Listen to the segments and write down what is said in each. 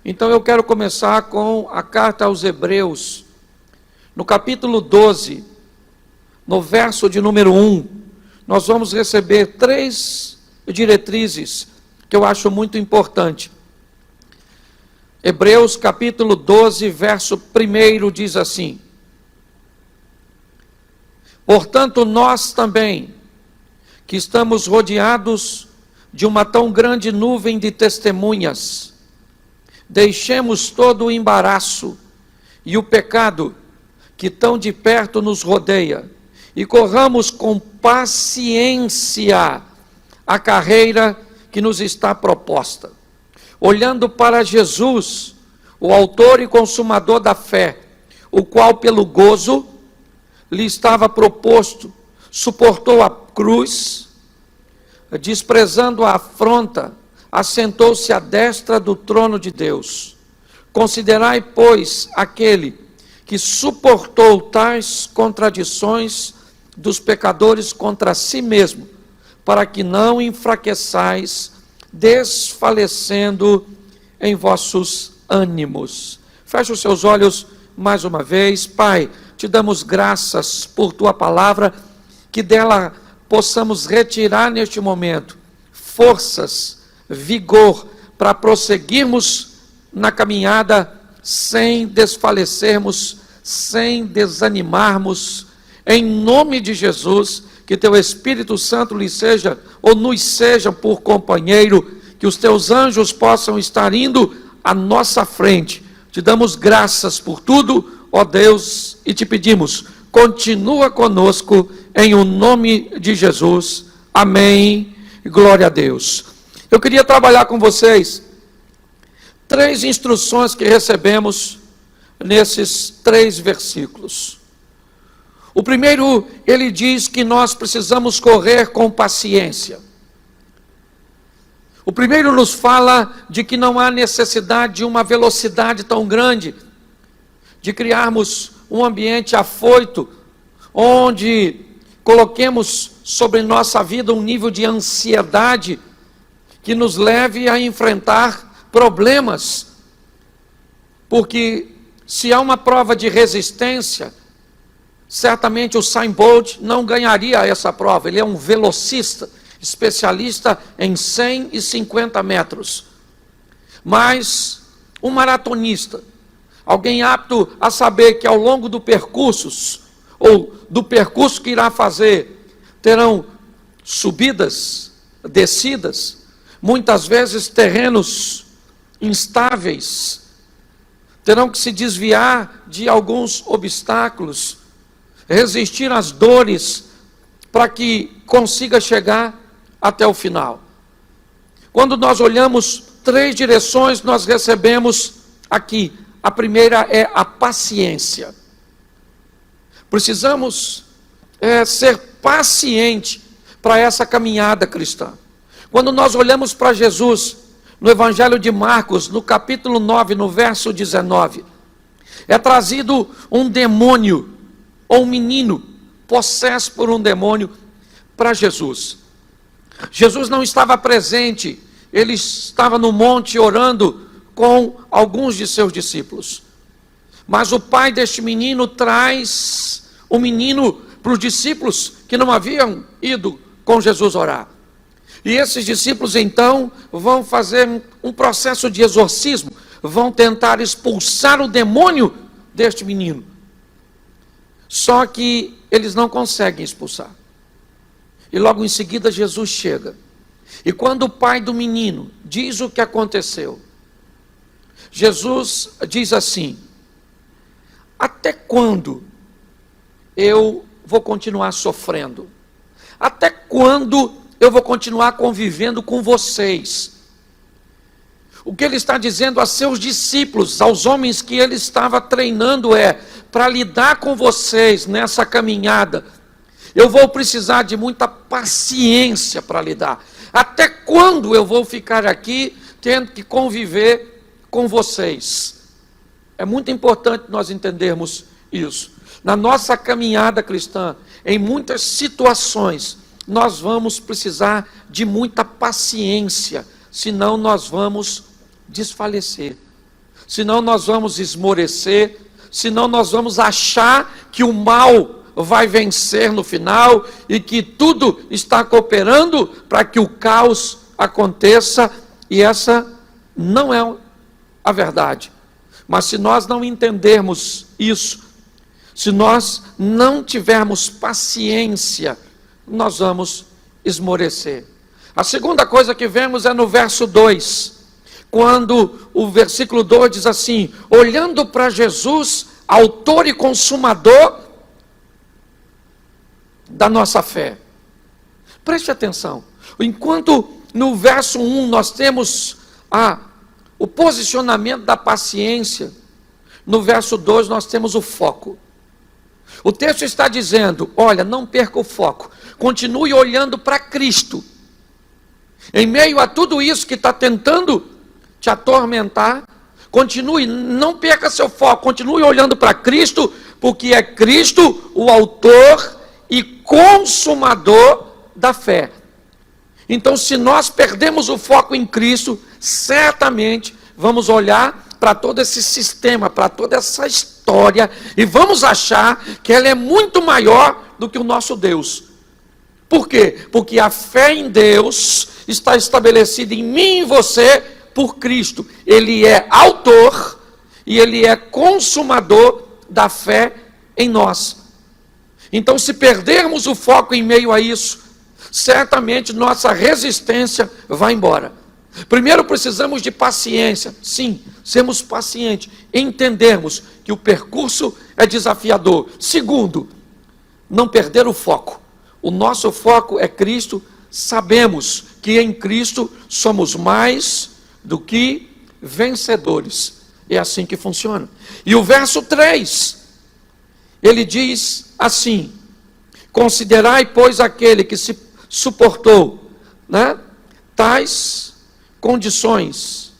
Então eu quero começar com a carta aos Hebreus, no capítulo 12, no verso de número 1, nós vamos receber 3 diretrizes que eu acho muito importante. Hebreus capítulo 12, verso 1 diz assim: portanto, nós também, que estamos rodeados de uma tão grande nuvem de testemunhas, deixemos todo o embaraço e o pecado que tão de perto nos rodeia, e corramos com paciência a carreira que nos está proposta, olhando para Jesus, o autor e consumador da fé, o qual pelo gozo lhe estava proposto, suportou a cruz, desprezando a afronta, assentou-se à destra do trono de Deus. Considerai, pois, aquele que suportou tais contradições dos pecadores contra si mesmo, para que não enfraqueçais, desfalecendo em vossos ânimos. Feche os seus olhos mais uma vez. Pai, te damos graças por tua palavra, que dela possamos retirar neste momento forças, vigor, para prosseguirmos na caminhada sem desfalecermos, sem desanimarmos. Em nome de Jesus, que teu Espírito Santo lhe seja, ou nos seja por companheiro, que os teus anjos possam estar indo à nossa frente. Te damos graças por tudo, ó Deus, e te pedimos, continua conosco, em o nome de Jesus. Amém. Glória a Deus. Eu queria trabalhar com vocês 3 instruções que recebemos nesses 3 versículos. O primeiro, ele diz que nós precisamos correr com paciência. O primeiro nos fala de que não há necessidade de uma velocidade tão grande, de criarmos um ambiente afoito, onde coloquemos sobre nossa vida um nível de ansiedade que nos leve a enfrentar problemas. Porque se há uma prova de resistência, certamente o Usain Bolt não ganharia essa prova. Ele é um velocista, especialista em 150 metros. Mas um maratonista, alguém apto a saber que ao longo do percurso, ou do percurso que irá fazer, terão subidas, descidas, muitas vezes terrenos instáveis, terão que se desviar de alguns obstáculos, resistir às dores, para que consiga chegar até o final. Quando nós olhamos 3 direções, nós recebemos aqui. A primeira é a paciência. Precisamos ser paciente para essa caminhada cristã. Quando nós olhamos para Jesus, no Evangelho de Marcos, no capítulo 9, no verso 19, é trazido um demônio, ou um menino, possesso por um demônio, para Jesus. Jesus não estava presente, ele estava no monte orando com alguns de seus discípulos. Mas o pai deste menino traz o menino para os discípulos que não haviam ido com Jesus orar. E esses discípulos então vão fazer um processo de exorcismo, vão tentar expulsar o demônio deste menino. Só que eles não conseguem expulsar. E logo em seguida Jesus chega. E quando o pai do menino diz o que aconteceu, Jesus diz assim: até quando eu vou continuar sofrendo? Até quando eu vou continuar convivendo com vocês? O que ele está dizendo a seus discípulos, aos homens que ele estava treinando para lidar com vocês nessa caminhada, eu vou precisar de muita paciência para lidar. Até quando eu vou ficar aqui tendo que conviver com vocês? É muito importante nós entendermos isso. Na nossa caminhada cristã, em muitas situações, nós vamos precisar de muita paciência, senão nós vamos desfalecer. senão nós vamos esmorecer, senão nós vamos achar que o mal vai vencer no final e que tudo está cooperando para que o caos aconteça, e essa não é a verdade. Mas se nós não entendermos isso, se nós não tivermos paciência, nós vamos esmorecer. A segunda coisa que vemos é no verso 2, quando o versículo 2 diz assim: olhando para Jesus, autor e consumador da nossa fé. Preste atenção. Enquanto no verso 1 nós temos o posicionamento da paciência, no verso 2 nós temos o foco. O texto está dizendo: olha, não perca o foco, continue olhando para Cristo. Em meio a tudo isso que está tentando te atormentar, continue, não perca seu foco, continue olhando para Cristo, porque é Cristo o autor e consumador da fé. Então, se nós perdemos o foco em Cristo, certamente vamos olhar para todo esse sistema, para toda essa história, e vamos achar que ela é muito maior do que o nosso Deus. Por quê? Porque a fé em Deus está estabelecida em mim e em você por Cristo. Ele é autor e Ele é consumador da fé em nós. Então, se perdermos o foco em meio a isso, certamente nossa resistência vai embora. Primeiro, precisamos de paciência. Sim, sermos pacientes, entendermos que o percurso é desafiador. Segundo, não perder o foco. O nosso foco é Cristo. Sabemos que em Cristo somos mais do que vencedores. É assim que funciona. E o verso 3, ele diz assim: considerai, pois, aquele que se suportou, tais condições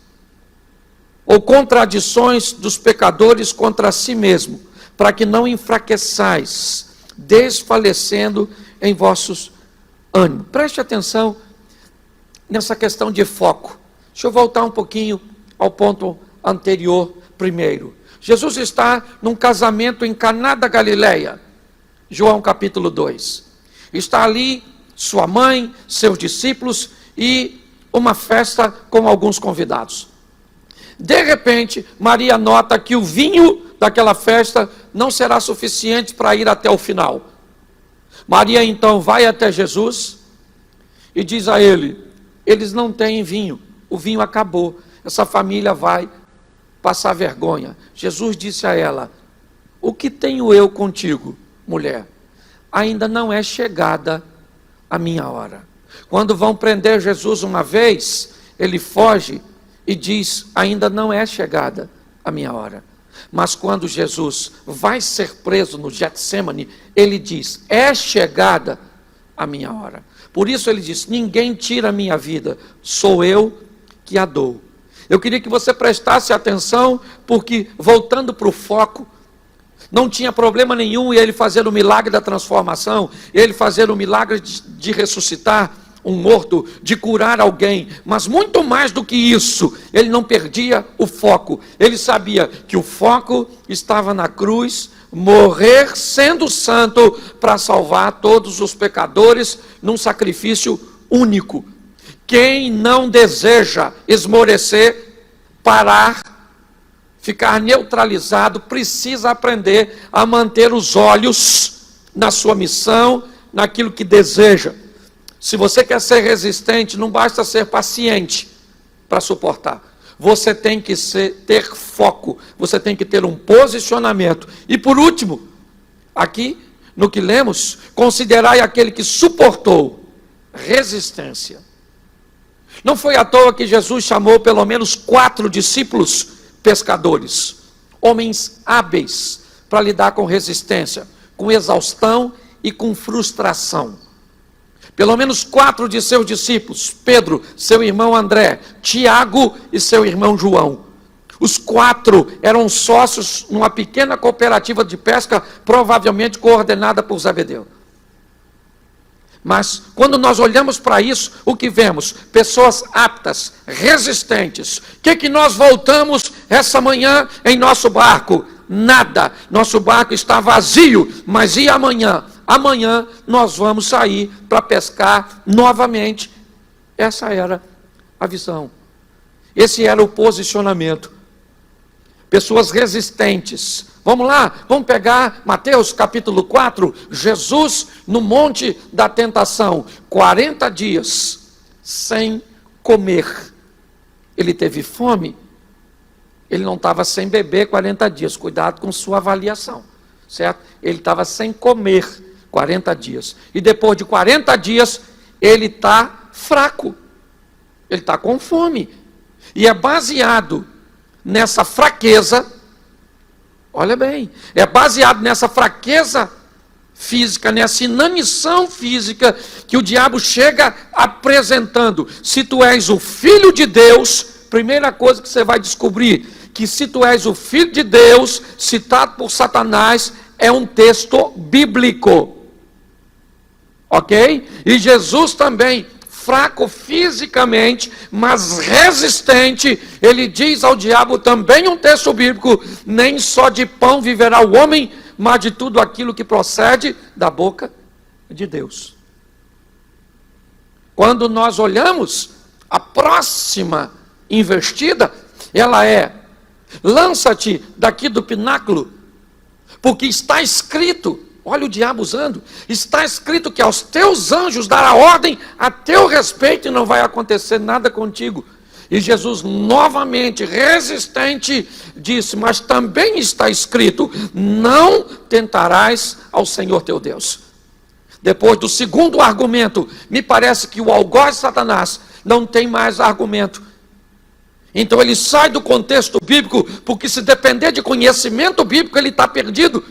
ou contradições dos pecadores contra si mesmo, para que não enfraqueçais, desfalecendo em vossos ânimos. Preste atenção nessa questão de foco. Deixa eu voltar um pouquinho ao ponto anterior primeiro. Jesus está num casamento em Caná da Galileia, João capítulo 2. Está ali sua mãe, seus discípulos e uma festa com alguns convidados. De repente, Maria nota que o vinho daquela festa não será suficiente para ir até o final. Maria então vai até Jesus e diz a ele: eles não têm vinho, o vinho acabou, essa família vai passar vergonha. Jesus disse a ela: o que tenho eu contigo, mulher? Ainda não é chegada a minha hora. Quando vão prender Jesus uma vez, ele foge e diz: ainda não é chegada a minha hora. Mas quando Jesus vai ser preso no Getsêmani, ele diz: é chegada a minha hora. Por isso ele diz: ninguém tira a minha vida, sou eu que a dou. Eu queria que você prestasse atenção, porque voltando para o foco, não tinha problema nenhum ele fazer o milagre da transformação, ele fazer o milagre de ressuscitar um morto, de curar alguém, mas muito mais do que isso, ele não perdia o foco. Ele sabia que o foco estava na cruz, morrer sendo santo para salvar todos os pecadores num sacrifício único. Quem não deseja esmorecer, parar, ficar neutralizado, precisa aprender a manter os olhos na sua missão, naquilo que deseja. Se você quer ser resistente, não basta ser paciente para suportar. Você tem que ter foco, você tem que ter um posicionamento. E por último, aqui no que lemos, considerai aquele que suportou resistência. Não foi à toa que Jesus chamou pelo menos 4 discípulos pescadores, homens hábeis para lidar com resistência, com exaustão e com frustração. Pelo menos 4 de seus discípulos: Pedro, seu irmão André, Tiago e seu irmão João. Os 4 eram sócios numa pequena cooperativa de pesca, provavelmente coordenada por Zebedeu. Mas quando nós olhamos para isso, o que vemos? Pessoas aptas, resistentes. O que nós voltamos essa manhã em nosso barco? Nada. Nosso barco está vazio. Mas e amanhã? Amanhã nós vamos sair para pescar novamente. Essa era a visão. Esse era o posicionamento. Pessoas resistentes. Vamos lá, vamos pegar Mateus capítulo 4, Jesus no monte da tentação, 40 dias sem comer. Ele teve fome, ele não estava sem beber 40 dias, cuidado com sua avaliação, certo? Ele estava sem comer 40 dias, e depois de 40 dias, ele está fraco, ele está com fome, e é baseado nessa fraqueza. Olha bem, é baseado nessa fraqueza física, nessa inanição física, que o diabo chega apresentando. Se tu és o Filho de Deus, primeira coisa que você vai descobrir, que se tu és o Filho de Deus, citado por Satanás, é um texto bíblico. Ok? E Jesus também, fraco fisicamente, mas resistente, ele diz ao diabo, também um texto bíblico, nem só de pão viverá o homem, mas de tudo aquilo que procede da boca de Deus. Quando nós olhamos, a próxima investida, ela é, lança-te daqui do pináculo, porque está escrito, olha o diabo usando, está escrito que aos teus anjos dará ordem a teu respeito e não vai acontecer nada contigo. E Jesus novamente, resistente, disse, mas também está escrito, não tentarás ao Senhor teu Deus. Depois do segundo argumento, me parece que o algoz de Satanás não tem mais argumento. Então ele sai do contexto bíblico, porque se depender de conhecimento bíblico, ele está perdido.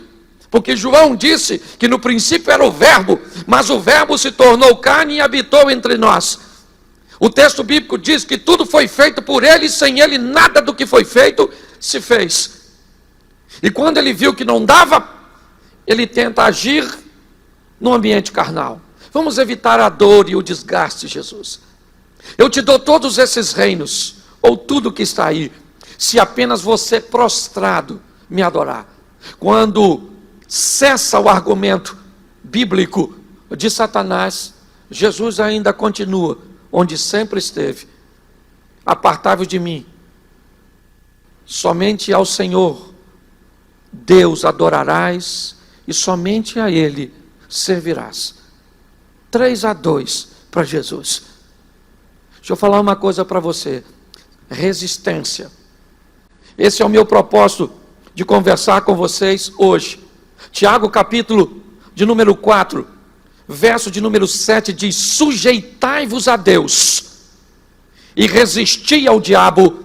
Porque João disse que no princípio era o verbo, mas o verbo se tornou carne e habitou entre nós. O texto bíblico diz que tudo foi feito por ele, e sem ele nada do que foi feito se fez. E quando ele viu que não dava, ele tenta agir no ambiente carnal. Vamos evitar a dor e o desgaste, Jesus. Eu te dou todos esses reinos, ou tudo que está aí, se apenas você prostrado me adorar. Quando cessa o argumento bíblico de Satanás, Jesus ainda continua onde sempre esteve. Apartai-vos de mim, somente ao Senhor Deus adorarás e somente a Ele servirás. 3-2 para Jesus. Deixa eu falar uma coisa para você. Resistência. Esse é o meu propósito de conversar com vocês hoje. Tiago capítulo de número 4, verso de número 7 diz, sujeitai-vos a Deus e resisti ao diabo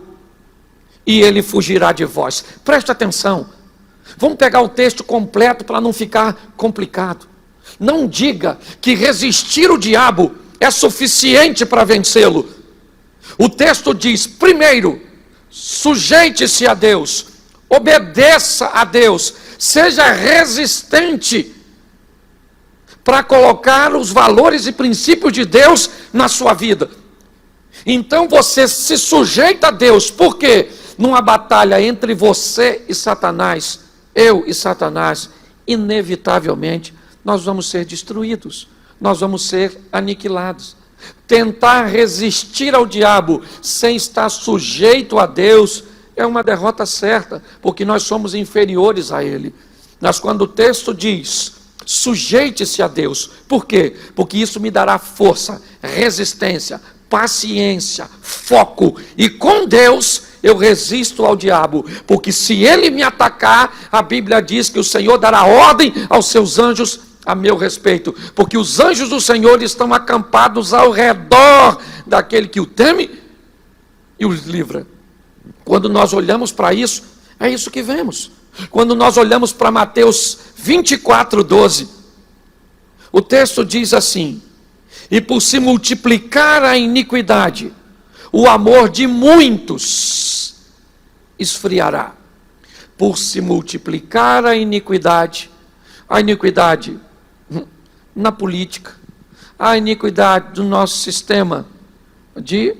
e ele fugirá de vós. Preste atenção, vamos pegar o texto completo para não ficar complicado. Não diga que resistir o diabo é suficiente para vencê-lo. O texto diz, primeiro, sujeite-se a Deus, obedeça a Deus, seja resistente para colocar os valores e princípios de Deus na sua vida. Então você se sujeita a Deus, por quê? Numa batalha entre você e Satanás, eu e Satanás, inevitavelmente nós vamos ser destruídos, nós vamos ser aniquilados. Tentar resistir ao diabo sem estar sujeito a Deus é uma derrota certa, porque nós somos inferiores a Ele. Mas quando o texto diz, sujeite-se a Deus, por quê? Porque isso me dará força, resistência, paciência, foco, e com Deus eu resisto ao diabo, porque se ele me atacar, a Bíblia diz que o Senhor dará ordem aos seus anjos a meu respeito, porque os anjos do Senhor estão acampados ao redor daquele que o teme e os livra. Quando nós olhamos para isso, é isso que vemos. Quando nós olhamos para Mateus 24:12, o texto diz assim, e por se multiplicar a iniquidade, o amor de muitos esfriará. Por se multiplicar a iniquidade na política, a iniquidade do nosso sistema de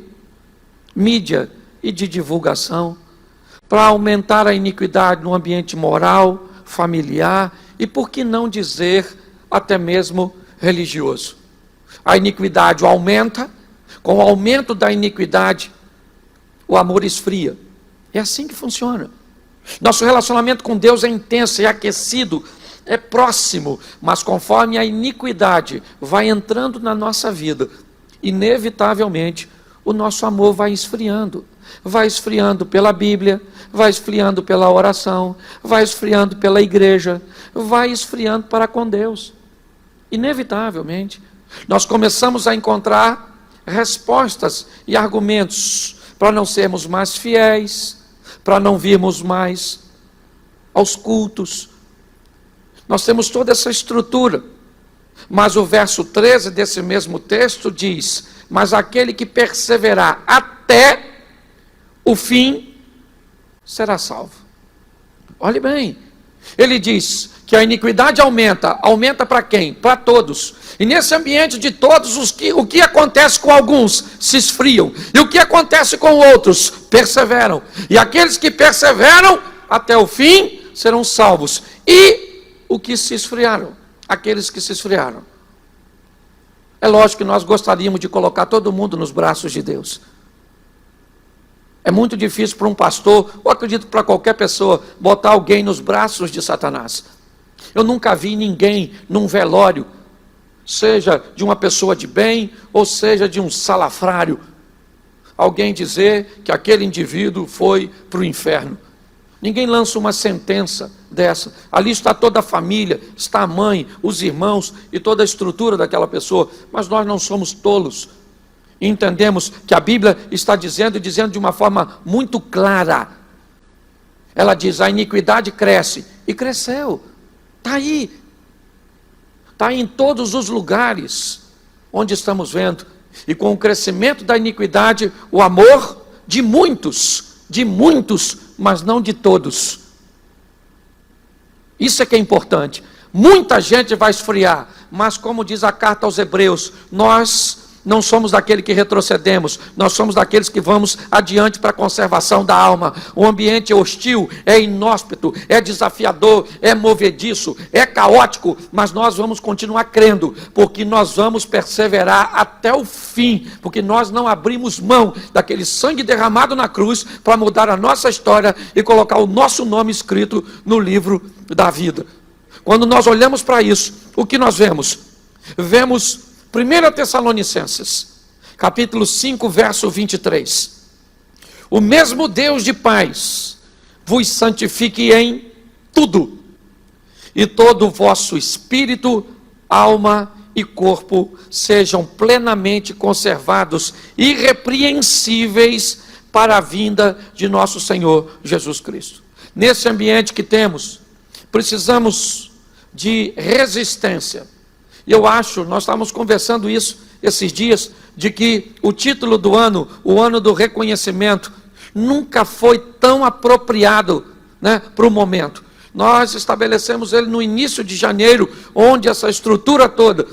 mídia e de divulgação, para aumentar a iniquidade no ambiente moral, familiar e, por que não dizer, até mesmo religioso. A iniquidade aumenta, com o aumento da iniquidade, o amor esfria. É assim que funciona. Nosso relacionamento com Deus é intenso, é aquecido, é próximo, mas conforme a iniquidade vai entrando na nossa vida, inevitavelmente o nosso amor vai esfriando pela Bíblia, vai esfriando pela oração, vai esfriando pela igreja, vai esfriando para com Deus. Inevitavelmente, nós começamos a encontrar respostas e argumentos para não sermos mais fiéis, para não virmos mais aos cultos. Nós temos toda essa estrutura, mas o verso 13 desse mesmo texto diz: mas aquele que perseverar até o fim será salvo. Olhe bem, ele diz que a iniquidade aumenta para quem? Para todos. E nesse ambiente de todos, o que acontece com alguns se esfriam, e o que acontece com outros perseveram, e aqueles que perseveram até o fim serão salvos. E o que se esfriaram? Aqueles que se esfriaram. É lógico que nós gostaríamos de colocar todo mundo nos braços de Deus. É muito difícil para um pastor, ou acredito para qualquer pessoa, botar alguém nos braços de Satanás. Eu nunca vi ninguém num velório, seja de uma pessoa de bem, ou seja de um salafrário, alguém dizer que aquele indivíduo foi para o inferno. Ninguém lança uma sentença dessa. Ali está toda a família, está a mãe, os irmãos e toda a estrutura daquela pessoa. Mas nós não somos tolos. E entendemos que a Bíblia está dizendo de uma forma muito clara. Ela diz: a iniquidade cresce. E cresceu. Está aí. Está aí em todos os lugares onde estamos vendo. E com o crescimento da iniquidade, o amor de muitos, mas não de todos. Isso é que é importante. Muita gente vai esfriar, mas como diz a carta aos Hebreus, nós não somos daquele que retrocedemos, nós somos daqueles que vamos adiante para a conservação da alma. O ambiente é hostil, é inóspito, é desafiador, é movediço, é caótico, mas nós vamos continuar crendo, porque nós vamos perseverar até o fim, porque nós não abrimos mão daquele sangue derramado na cruz para mudar a nossa história e colocar o nosso nome escrito no livro da vida. Quando nós olhamos para isso, o que nós vemos? Vemos 1 Tessalonicenses, capítulo 5, verso 23. O mesmo Deus de paz vos santifique em tudo, e todo o vosso espírito, alma e corpo sejam plenamente conservados, irrepreensíveis para a vinda de nosso Senhor Jesus Cristo. Nesse ambiente que temos, precisamos de resistência. E eu acho, nós estávamos conversando isso esses dias, de que o título do ano, o ano do reconhecimento, nunca foi tão apropriado, para o momento. Nós estabelecemos ele no início de janeiro, onde essa estrutura toda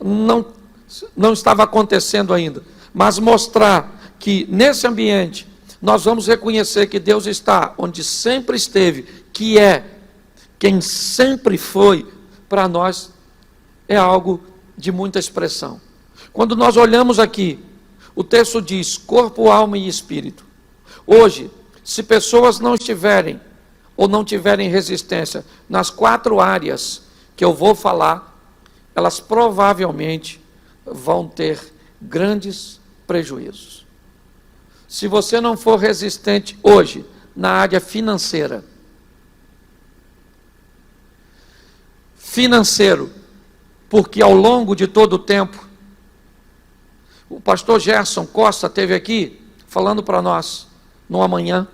não estava acontecendo ainda. Mas mostrar que nesse ambiente, nós vamos reconhecer que Deus está onde sempre esteve, que é quem sempre foi para nós, é algo de muita expressão. Quando nós olhamos aqui, o texto diz corpo, alma e espírito. Hoje, se pessoas não estiverem ou não tiverem resistência nas 4 áreas que eu vou falar, elas provavelmente vão ter grandes prejuízos. Se você não for resistente hoje na área financeiro, porque ao longo de todo o tempo, o pastor Gerson Costa esteve aqui falando para nós, numa manhã,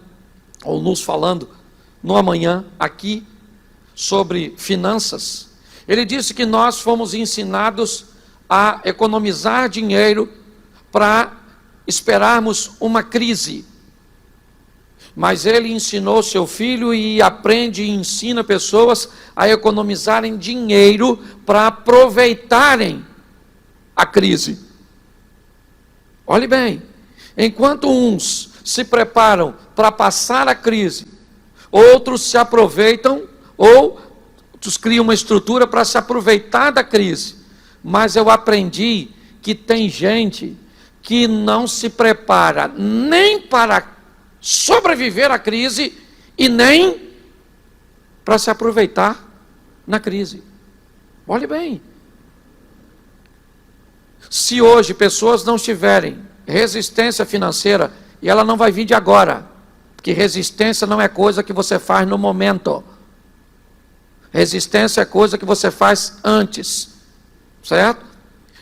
ou nos falando, numa manhã, aqui, sobre finanças. Ele disse que nós fomos ensinados a economizar dinheiro para esperarmos uma crise. Mas ele ensinou seu filho e aprende e ensina pessoas a economizarem dinheiro para aproveitarem a crise. Olhe bem, enquanto uns se preparam para passar a crise, outros se aproveitam, ou outros criam uma estrutura para se aproveitar da crise. Mas eu aprendi que tem gente que não se prepara nem para sobreviver à crise e nem para se aproveitar na crise. Olhe bem, se hoje pessoas não tiverem resistência financeira, e ela não vai vir de agora, porque resistência não é coisa que você faz no momento, resistência é coisa que você faz antes, certo?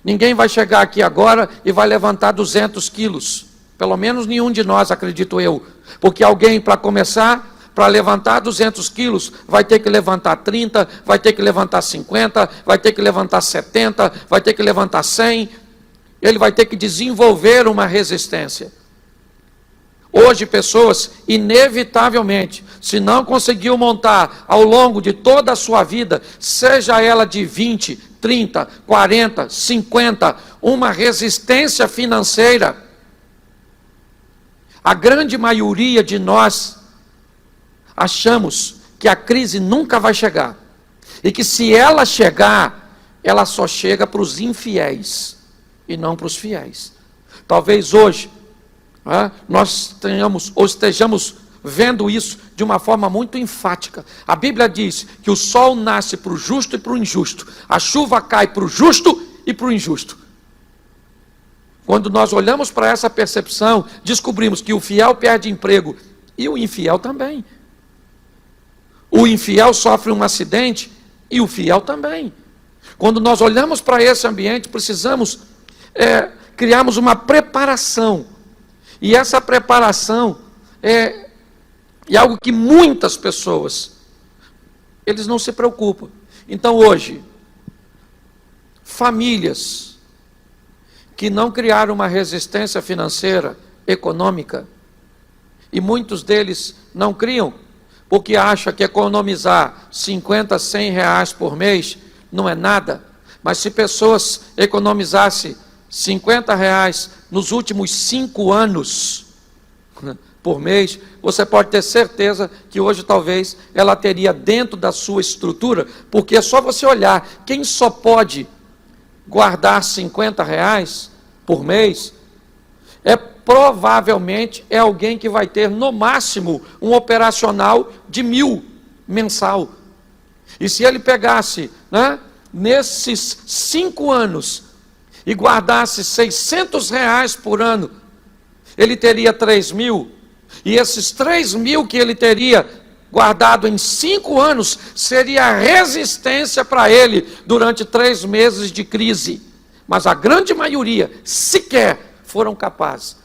Ninguém vai chegar aqui agora e vai levantar 200 quilos, pelo menos nenhum de nós, acredito eu, porque alguém, para começar, para levantar 200 quilos, vai ter que levantar 30, vai ter que levantar 50, vai ter que levantar 70, vai ter que levantar 100, ele vai ter que desenvolver uma resistência. Hoje, pessoas, inevitavelmente, se não conseguiu montar ao longo de toda a sua vida, seja ela de 20, 30, 40, 50, uma resistência financeira, a grande maioria de nós achamos que a crise nunca vai chegar, e que se ela chegar, ela só chega para os infiéis, e não para os fiéis. Talvez hoje, nós tenhamos, ou estejamos vendo isso de uma forma muito enfática. A Bíblia diz que o sol nasce para o justo e para o injusto, a chuva cai para o justo e para o injusto. Quando nós olhamos para essa percepção, descobrimos que o fiel perde emprego e o infiel também. O infiel sofre um acidente e o fiel também. Quando nós olhamos para esse ambiente, precisamos criarmos uma preparação. E essa preparação é algo que muitas pessoas, eles não se preocupam. Então hoje, famílias que não criaram uma resistência financeira, econômica, e muitos deles não criam, porque acham que economizar 50, 100 reais por mês não é nada. Mas se pessoas economizassem 50 reais nos últimos 5 anos por mês, você pode ter certeza que hoje talvez ela teria dentro da sua estrutura, porque é só você olhar, quem só pode guardar 50 reais por mês, provavelmente é alguém que vai ter no máximo um operacional de 1.000 mensal. E se ele pegasse, nesses 5 anos, e guardasse 600 reais por ano, ele teria 3.000, e esses 3.000 que ele teria guardado em 5 anos, seria a resistência para ele durante 3 meses de crise. Mas a grande maioria sequer foram capazes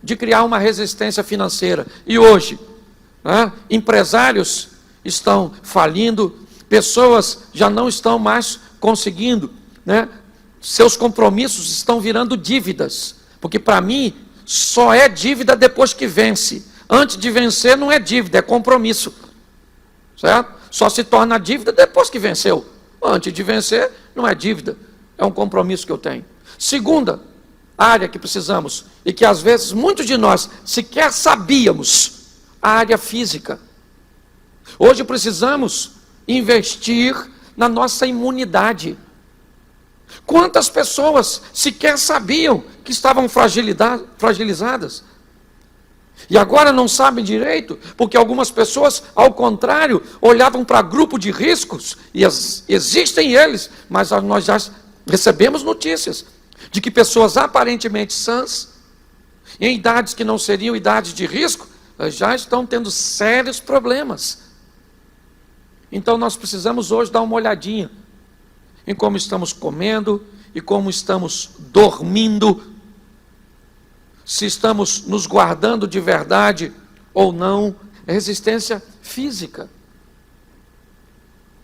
de criar uma resistência financeira. E hoje, empresários estão falindo, pessoas já não estão mais conseguindo, seus compromissos estão virando dívidas, porque para mim só é dívida depois que vence. Antes de vencer não é dívida, é compromisso, certo? Só se torna dívida depois que venceu. Antes de vencer não é dívida, é um compromisso que eu tenho. Segunda área que precisamos, e que às vezes muitos de nós sequer sabíamos, a área física. Hoje precisamos investir na nossa imunidade. Quantas pessoas sequer sabiam que estavam fragilizadas? E agora não sabem direito, porque algumas pessoas, ao contrário, olhavam para grupo de riscos, e existem eles, mas nós já recebemos notícias de que pessoas aparentemente sãs, em idades que não seriam idades de risco, já estão tendo sérios problemas. Então nós precisamos hoje dar uma olhadinha em como estamos comendo e como estamos dormindo, se estamos nos guardando de verdade ou não. Resistência física.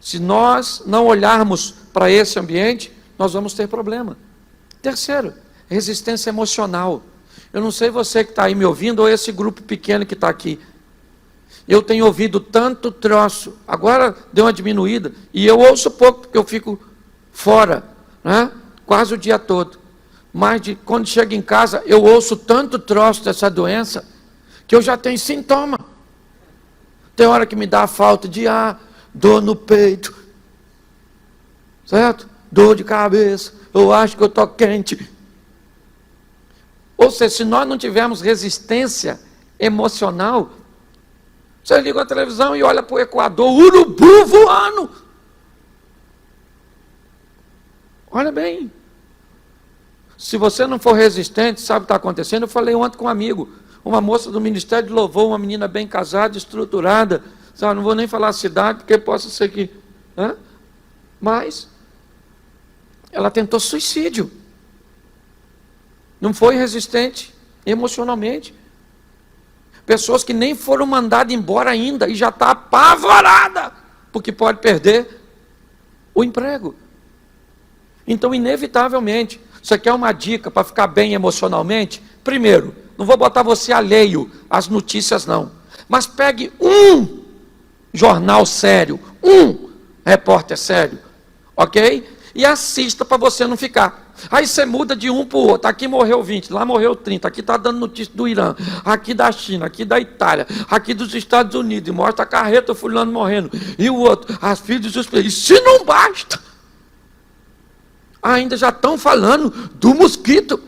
Se nós não olharmos para esse ambiente, nós vamos ter problema. Terceiro, resistência emocional. Eu não sei você que está aí me ouvindo, ou esse grupo pequeno que está aqui. Eu tenho ouvido tanto troço, agora deu uma diminuída, e eu ouço pouco porque eu fico fora, quase o dia todo. Mas quando chego em casa, eu ouço tanto troço dessa doença, que eu já tenho sintoma. Tem hora que me dá falta de ar, dor no peito, certo? Dor de cabeça, eu acho que eu estou quente. Ou seja, se nós não tivermos resistência emocional, você liga a televisão e olha para o Equador, urubu voando. Olha bem. Se você não for resistente, sabe o que está acontecendo? Eu falei ontem com um amigo, uma moça do Ministério de Louvor, uma menina bem casada, estruturada, sabe? Não vou nem falar a cidade, porque possa ser que... Mas, ela tentou suicídio. Não foi resistente emocionalmente. Pessoas que nem foram mandadas embora ainda, e já está apavorada, porque pode perder o emprego. Então, inevitavelmente, você quer uma dica para ficar bem emocionalmente? Primeiro, não vou botar você alheio às notícias não, mas pegue um jornal sério, um repórter sério, ok? E assista para você não ficar. Aí você muda de um para o outro, aqui morreu 20, lá morreu 30, aqui está dando notícia do Irã, aqui da China, aqui da Itália, aqui dos Estados Unidos, e mostra a carreta fulano morrendo, e o outro, as filhas dos filhos. E se não basta, ainda já estão falando do mosquito.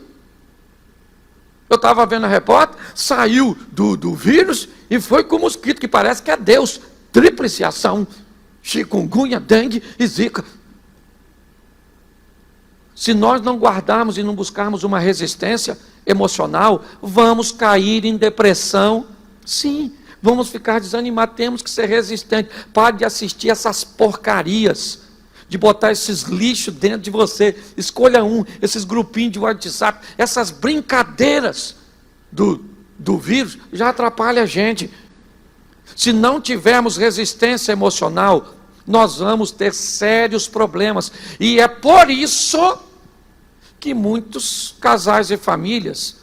Eu estava vendo a repórter, saiu do vírus e foi com o mosquito, que parece que é Deus. Tríplice ação, chikungunya, dengue e zika. Se nós não guardarmos e não buscarmos uma resistência emocional, vamos cair em depressão, sim, vamos ficar desanimados, temos que ser resistentes. Pare de assistir essas porcarias, de botar esses lixos dentro de você, escolha um, esses grupinhos de WhatsApp, essas brincadeiras do vírus, já atrapalha a gente. Se não tivermos resistência emocional, nós vamos ter sérios problemas, e é por isso que muitos casais e famílias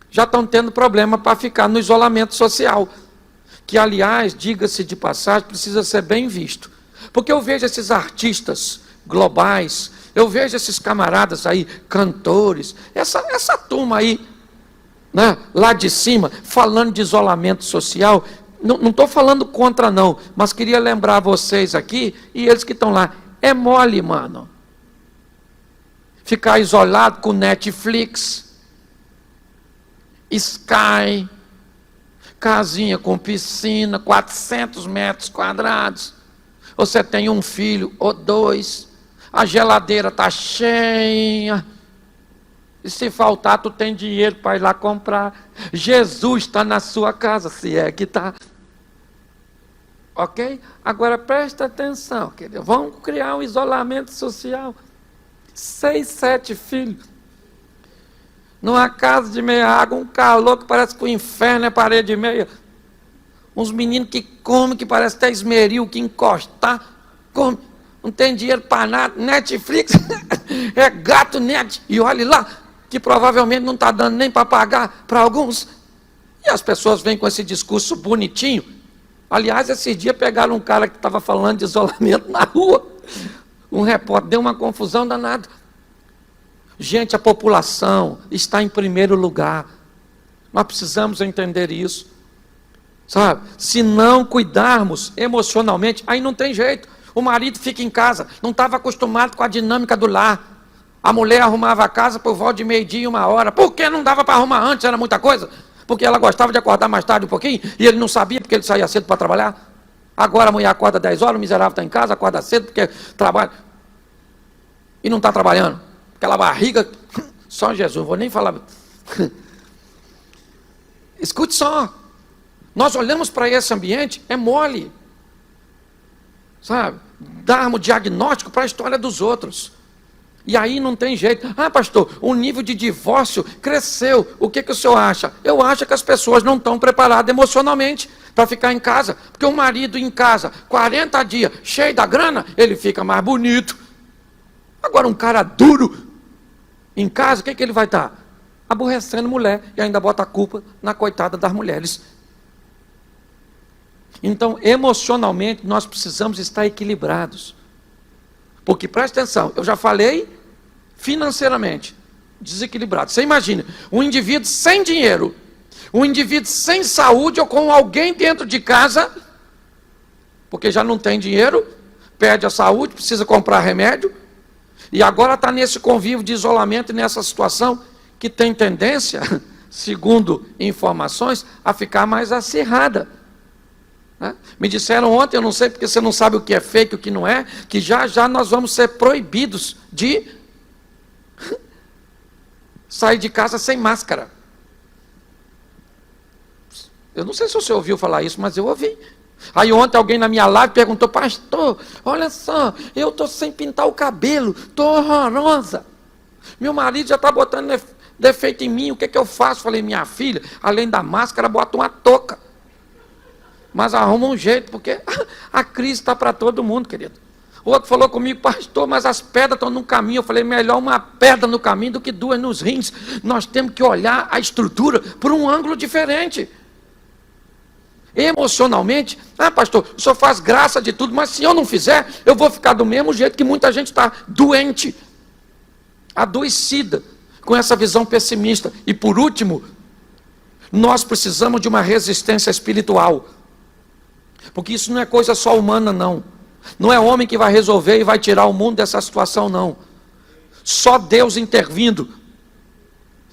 já estão tendo problema para ficar no isolamento social, que aliás, diga-se de passagem, precisa ser bem visto, porque eu vejo esses artistas globais, eu vejo esses camaradas aí, cantores, essa turma aí, né, lá de cima, falando de isolamento social. Não estou falando contra não, mas queria lembrar vocês aqui, e eles que estão lá, é mole, mano, ficar isolado com Netflix, Sky, casinha com piscina, 400 metros quadrados, você tem um filho ou dois, a geladeira está cheia, e se faltar, tu tem dinheiro para ir lá comprar. Jesus está na sua casa, se é que está. Ok? Agora presta atenção, querido. Vamos criar um isolamento social. 6, 7 filhos. Numa casa de meia água, um calor que parece que o inferno é parede e meia. Uns meninos que comem, que parece até esmeril, que encostar, come. Não tem dinheiro para nada. Netflix é gato net. E olhe lá, que provavelmente não está dando nem para pagar para alguns. E as pessoas vêm com esse discurso bonitinho. Aliás, esses dias pegaram um cara que estava falando de isolamento na rua. Um repórter, deu uma confusão danada. Gente, a população está em primeiro lugar. Nós precisamos entender isso. Sabe? Se não cuidarmos emocionalmente, aí não tem jeito. O marido fica em casa, não estava acostumado com a dinâmica do lar. A mulher arrumava a casa por volta de 12h, 1h. Por que não dava para arrumar antes? Era muita coisa. Porque ela gostava de acordar mais tarde um pouquinho, e ele não sabia porque ele saía cedo para trabalhar. Agora a mulher acorda 10h, o miserável está em casa, acorda cedo porque trabalha. E não está trabalhando. Aquela barriga, só Jesus, não vou nem falar. Escute só. Nós olhamos para esse ambiente, é mole. Sabe? Darmos diagnóstico para a história dos outros. E aí não tem jeito. Ah, pastor, o nível de divórcio cresceu. O que o senhor acha? Eu acho que as pessoas não estão preparadas emocionalmente para ficar em casa. Porque o marido em casa, 40 dias, cheio da grana, ele fica mais bonito. Agora um cara duro em casa, o que ele vai estar? Aborrecendo mulher, e ainda bota a culpa na coitada das mulheres. Então, emocionalmente, nós precisamos estar equilibrados. Porque, presta atenção, eu já falei financeiramente desequilibrado. Você imagina, um indivíduo sem dinheiro, um indivíduo sem saúde ou com alguém dentro de casa, porque já não tem dinheiro, perde a saúde, precisa comprar remédio, e agora está nesse convívio de isolamento e nessa situação que tem tendência, segundo informações, a ficar mais acirrada. Me disseram ontem, eu não sei porque você não sabe o que é fake e o que não é, que já já nós vamos ser proibidos de sair de casa sem máscara. Eu não sei se você ouviu falar isso, mas eu ouvi. Aí ontem alguém na minha live perguntou: pastor, olha só, eu estou sem pintar o cabelo, estou horrorosa. Meu marido já está botando defeito em mim, o que é que eu faço? Falei: minha filha, além da máscara, bota uma touca. Mas arruma um jeito, porque a crise está para todo mundo, querido. O outro falou comigo: pastor, mas as pedras estão no caminho. Eu falei: melhor uma pedra no caminho do que duas nos rins. Nós temos que olhar a estrutura por um ângulo diferente. Emocionalmente, pastor, o senhor faz graça de tudo, mas se eu não fizer, eu vou ficar do mesmo jeito que muita gente está doente, adoecida, com essa visão pessimista. E por último, nós precisamos de uma resistência espiritual, porque isso não é coisa só humana, não. Não é homem que vai resolver e vai tirar o mundo dessa situação, não. Só Deus intervindo.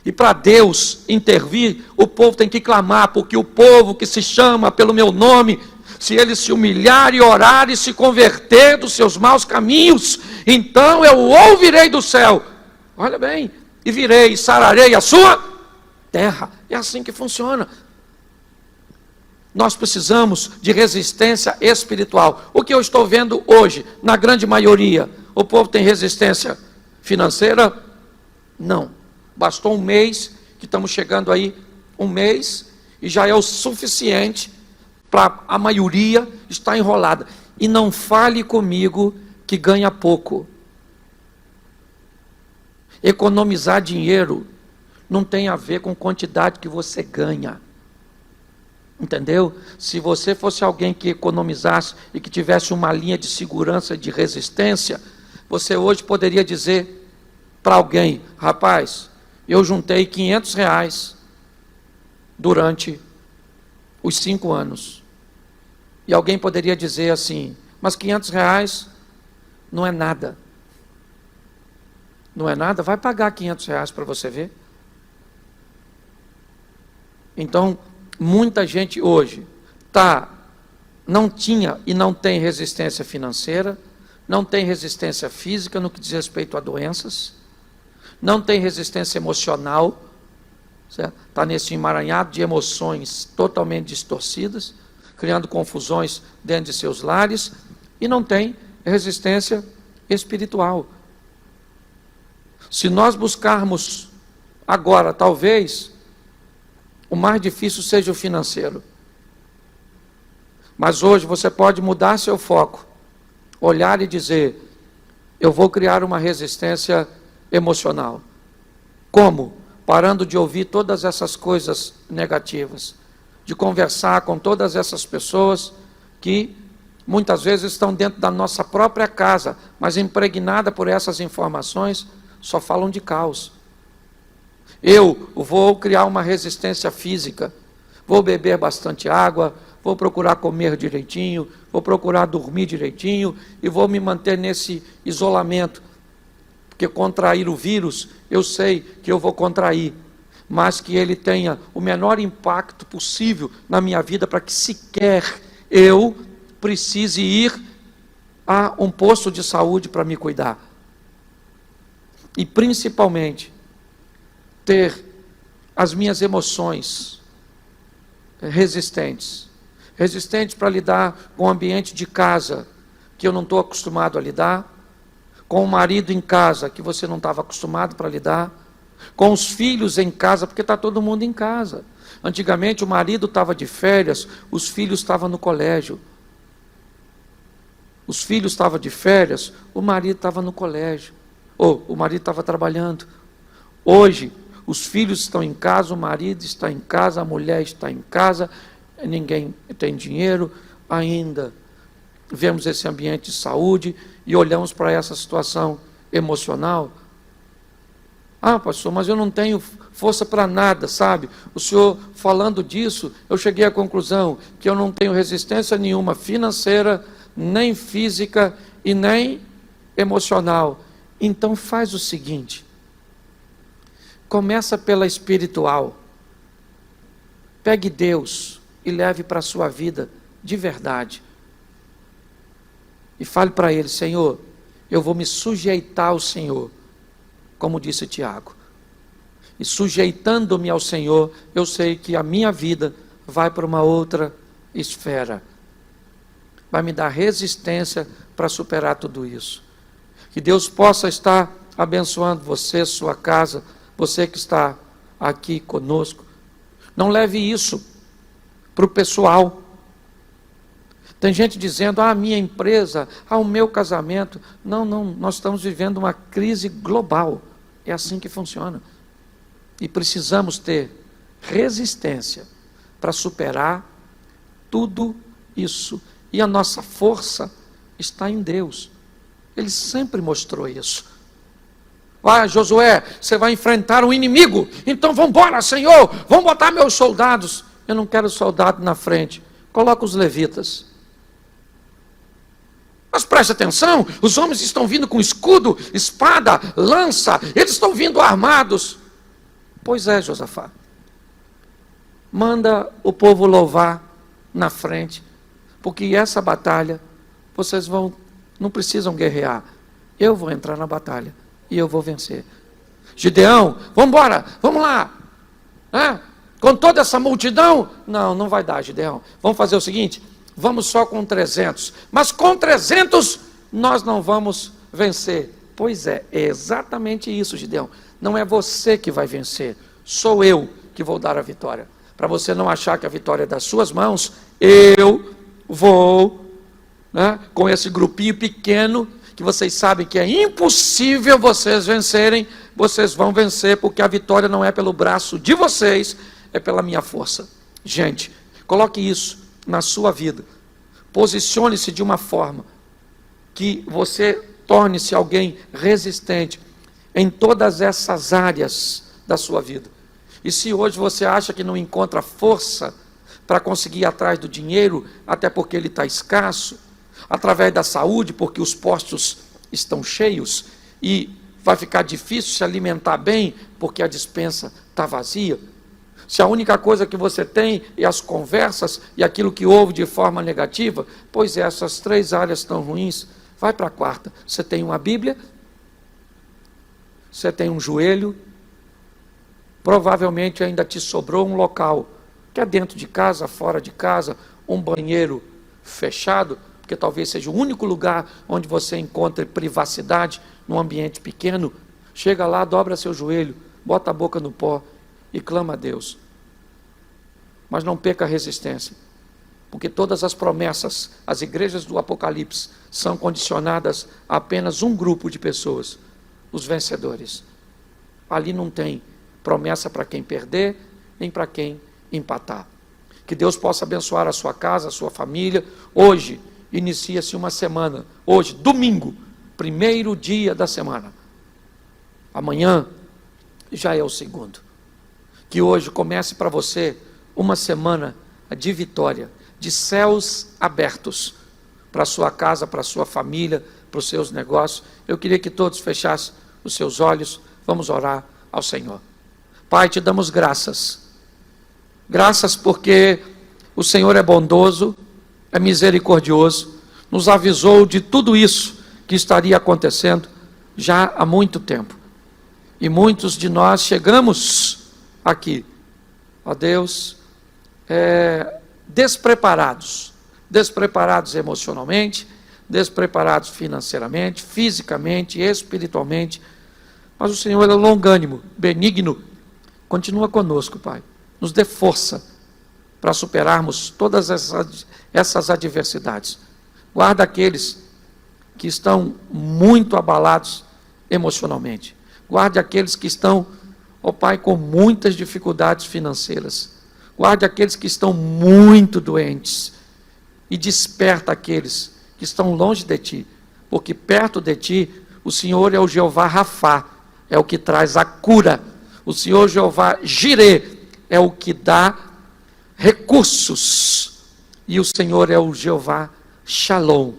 E para Deus intervir, o povo tem que clamar, porque o povo que se chama pelo meu nome, se ele se humilhar e orar e se converter dos seus maus caminhos, então eu ouvirei do céu, olha bem, e virei e sararei a sua terra. É assim que funciona. Nós precisamos de resistência espiritual. O que eu estou vendo hoje, na grande maioria, o povo tem resistência financeira? Não. Bastou um mês, que estamos chegando aí, um mês, e já é o suficiente para a maioria estar enrolada. E não fale comigo que ganha pouco. Economizar dinheiro não tem a ver com quantidade que você ganha. Entendeu? Se você fosse alguém que economizasse e que tivesse uma linha de segurança e de resistência, você hoje poderia dizer para alguém: rapaz, eu juntei R$500 durante os 5 anos. E alguém poderia dizer assim: mas R$500 não é nada. Não é nada? Vai pagar R$500 para você ver. Então, muita gente hoje não tinha e não tem resistência financeira, não tem resistência física no que diz respeito a doenças, não tem resistência emocional, está nesse emaranhado de emoções totalmente distorcidas, criando confusões dentro de seus lares, e não tem resistência espiritual. Se nós buscarmos agora, talvez, o mais difícil seja o financeiro. Mas hoje você pode mudar seu foco, olhar e dizer: eu vou criar uma resistência emocional. Como? Parando de ouvir todas essas coisas negativas, de conversar com todas essas pessoas que muitas vezes estão dentro da nossa própria casa, mas impregnada por essas informações, só falam de caos. Eu vou criar uma resistência física, vou beber bastante água, vou procurar comer direitinho, vou procurar dormir direitinho e vou me manter nesse isolamento, porque contrair o vírus, eu sei que eu vou contrair, mas que ele tenha o menor impacto possível na minha vida, para que sequer eu precise ir a um posto de saúde para me cuidar. E principalmente, ter as minhas emoções resistentes para lidar com o ambiente de casa que eu não estou acostumado a lidar, com o marido em casa que você não estava acostumado para lidar, com os filhos em casa, porque está todo mundo em casa. Antigamente o marido estava de férias, os filhos estavam no colégio. Os filhos estavam de férias, o marido estava no colégio, ou o marido estava trabalhando. Hoje os filhos estão em casa, o marido está em casa, a mulher está em casa, ninguém tem dinheiro ainda. Vemos esse ambiente de saúde e olhamos para essa situação emocional. Ah, pastor, mas eu não tenho força para nada, sabe? O senhor falando disso, eu cheguei à conclusão que eu não tenho resistência nenhuma financeira, nem física e nem emocional. Então faz o seguinte, começa pela espiritual. Pegue Deus e leve para a sua vida de verdade. E fale para Ele, Senhor, eu vou me sujeitar ao Senhor, como disse Tiago. E sujeitando-me ao Senhor, eu sei que a minha vida vai para uma outra esfera. Vai me dar resistência para superar tudo isso. Que Deus possa estar abençoando você, sua casa, você que está aqui conosco. Não leve isso para o pessoal. Tem gente dizendo, a minha empresa, o meu casamento. Não, nós estamos vivendo uma crise global. É assim que funciona. E precisamos ter resistência para superar tudo isso. E a nossa força está em Deus. Ele sempre mostrou isso. Vai, Josué, você vai enfrentar um inimigo. Então vamos embora, Senhor. Vamos botar meus soldados. Eu não quero soldado na frente. Coloca os levitas. Mas preste atenção, os homens estão vindo com escudo, espada, lança, eles estão vindo armados. Pois é, Josafá. Manda o povo louvar na frente, porque essa batalha, vocês não precisam guerrear. Eu vou entrar na batalha e eu vou vencer. Gideão, vamos embora, vamos lá. Com toda essa multidão, não vai dar, Gideão. Vamos fazer o seguinte, vamos só com 300. Mas com 300 nós não vamos vencer. Pois é exatamente isso, Gideão. Não é você que vai vencer, sou eu que vou dar a vitória. Para você não achar que a vitória é das suas mãos, eu vou, com esse grupinho pequeno, que vocês sabem que é impossível vocês vencerem, vocês vão vencer, porque a vitória não é pelo braço de vocês, é pela minha força. Gente, coloque isso na sua vida. Posicione-se de uma forma que você torne-se alguém resistente em todas essas áreas da sua vida. E se hoje você acha que não encontra força para conseguir ir atrás do dinheiro, até porque ele está escasso, através da saúde, porque os postos estão cheios, e vai ficar difícil se alimentar bem, porque a despensa está vazia, se a única coisa que você tem é as conversas e aquilo que ouve de forma negativa, pois essas 3 áreas estão ruins, vai para a 4ª. Você tem uma Bíblia, você tem um joelho, provavelmente ainda te sobrou um local, que é dentro de casa, fora de casa, um banheiro fechado, porque talvez seja o único lugar onde você encontre privacidade, num ambiente pequeno. Chega lá, dobra seu joelho, bota a boca no pó e clama a Deus. Mas não perca a resistência, porque todas as promessas, as igrejas do Apocalipse, são condicionadas a apenas um grupo de pessoas, os vencedores. Ali não tem promessa para quem perder, nem para quem empatar. Que Deus possa abençoar a sua casa, a sua família. Hoje inicia-se uma semana, hoje, domingo, primeiro dia da semana. Amanhã já é o segundo. Que hoje comece para você uma semana de vitória, de céus abertos para a sua casa, para a sua família, para os seus negócios. Eu queria que todos fechassem os seus olhos. Vamos orar ao Senhor. Pai, te damos graças. Graças porque o Senhor é bondoso, é misericordioso, nos avisou de tudo isso que estaria acontecendo já há muito tempo. E muitos de nós chegamos aqui, ó Deus, despreparados emocionalmente, despreparados financeiramente, fisicamente, espiritualmente, mas o Senhor é longânimo, benigno, continua conosco, Pai, nos dê força para superarmos todas essas adversidades. Guarda aqueles que estão muito abalados emocionalmente, guarde aqueles que estão, ó Pai, com muitas dificuldades financeiras, guarde aqueles que estão muito doentes, e desperta aqueles que estão longe de Ti, porque perto de Ti, o Senhor é o Jeová Rafá, é o que traz a cura. O Senhor Jeová Jirê é o que dá recursos. E o Senhor é o Jeová Shalom,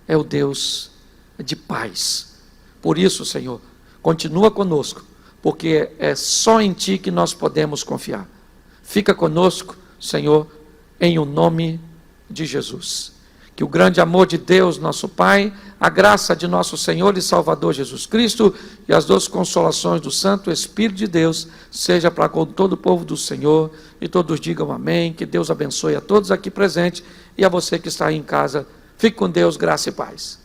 é o Deus de paz. Por isso, Senhor, continua conosco, porque é só em Ti que nós podemos confiar. Fica conosco, Senhor, em o nome de Jesus. Que o grande amor de Deus, nosso Pai, a graça de nosso Senhor e Salvador Jesus Cristo e as doces consolações do Santo Espírito de Deus seja para com todo o povo do Senhor, e todos digam amém. Que Deus abençoe a todos aqui presentes e a você que está aí em casa. Fique com Deus, graça e paz.